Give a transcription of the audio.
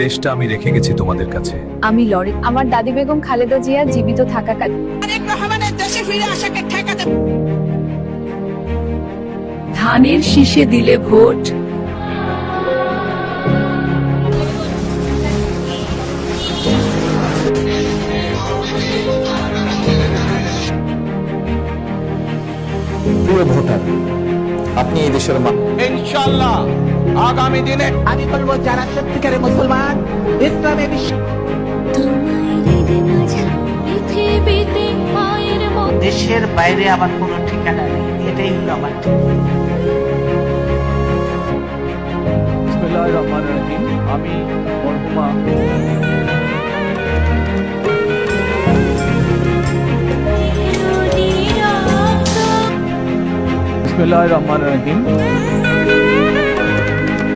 দেশটা আমি রেখে গেছি তোমাদের কাছে। আমি লড়ে আমার দাদি বেগম খালেদা জিয়া জীবিত থাকাকাল দেশে ফিরে আসাকে ঠেকাতে ধানের শীষে দিলে ভোট। প্রিয় ভোটার, আপনি এই দেশের ইনশাআল্লাহ আগামী দিনে আমি বলবো যারা সত্যিকারের মুসলমান ইসলামে দেশের বাইরে আমার কোনো ঠিকানা নেই, এটাই হলো আমার বিসমিল্লাহির রহমানির রহিম। আমি মরহুমা বিসমিল্লাহির রহমানির রহিম।